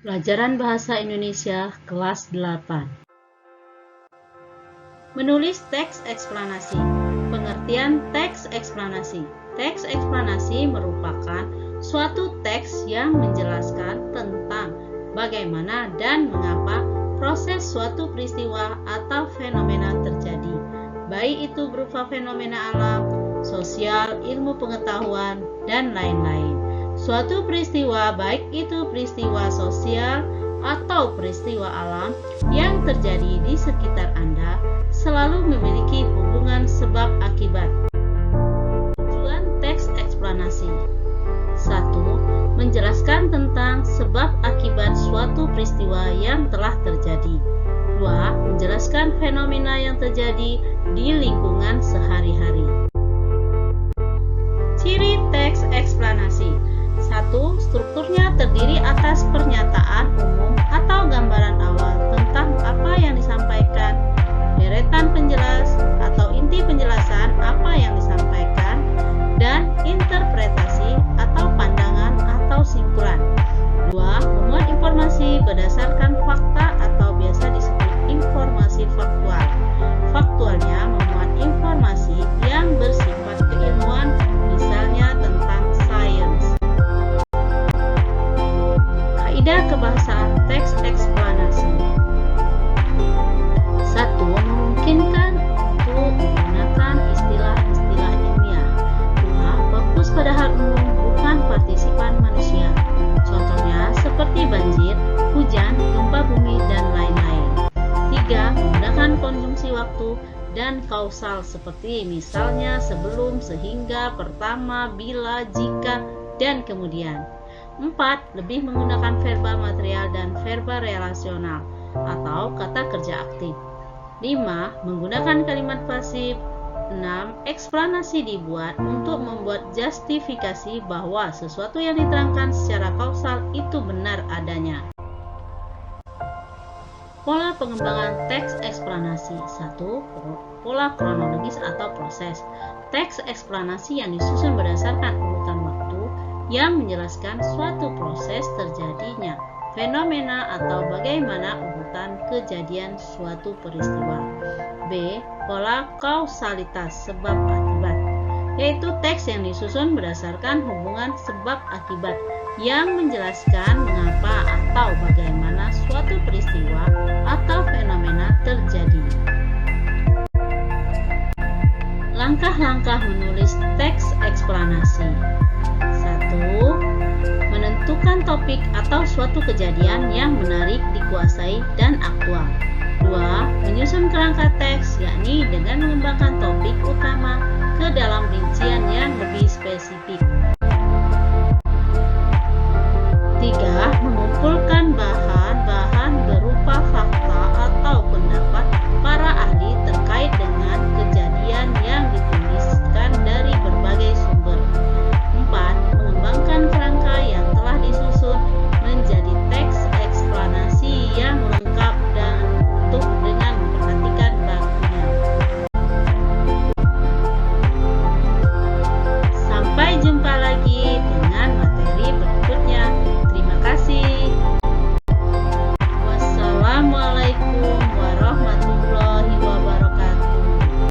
Pelajaran Bahasa Indonesia kelas 8. Menulis teks eksplanasi. Pengertian teks eksplanasi. Teks eksplanasi merupakan suatu teks yang menjelaskan tentang bagaimana dan mengapa proses suatu peristiwa atau fenomena terjadi, baik itu berupa fenomena alam, sosial, ilmu pengetahuan, dan lain-lain. Suatu peristiwa, baik itu peristiwa sosial atau peristiwa alam yang terjadi di sekitar Anda, selalu memiliki hubungan sebab akibat. Tujuan teks eksplanasi: 1. Menjelaskan tentang sebab akibat suatu peristiwa yang telah terjadi. 2. Menjelaskan fenomena yang terjadi di lingkungan sehari-hari. Ciri teks eksplanasi: 1. Strukturnya terdiri atas pernyataan umum atau gambaran awal tentang apa yang disampaikan, deretan penjelas atau inti penjelasan apa yang disampaikan, dan interpretasi atau pandangan atau simpulan. 2. Memuat informasi berdasarkan fakta atau biasa disebut informasi faktual. Faktualnya memuat informasi yang bersifat keilmuan, misalnya tentang sains. Kaidah kebahasaan teks eksplanasi: 1. Memungkinkan untuk menggunakan istilah-istilah ilmiah. 2. Fokus pada hal umum, bukan partisipan manusia. Contohnya seperti banjir, hujan, gempa bumi, dan lain-lain. 3. Menggunakan konjungsi waktu dan kausal seperti misalnya sebelum, sehingga, pertama, bila, jika, dan kemudian. 4. Lebih menggunakan verba material dan verba relasional atau kata kerja aktif. 5. Menggunakan kalimat pasif. 6. Eksplanasi dibuat untuk membuat justifikasi bahwa sesuatu yang diterangkan secara kausal itu benar adanya. Pola pengembangan teks eksplanasi. 1. Pola kronologis atau proses. Teks eksplanasi yang disusun berdasarkan urutan waktu yang menjelaskan suatu proses terjadinya fenomena atau bagaimana urutan kejadian suatu peristiwa. B. Pola kausalitas sebab akibat, yaitu teks yang disusun berdasarkan hubungan sebab akibat yang menjelaskan mengapa atau bagaimana suatu peristiwa atau fenomena terjadi. Langkah-langkah menulis teks eksplanasi: 1. Menentukan topik atau suatu kejadian yang menarik, dikuasai, dan aktual. 2. Menyusun kerangka teks, yakni dengan mengembangkan topik utama ke dalam rincian yang lebih spesifik. 3. Mengumpulkan bahan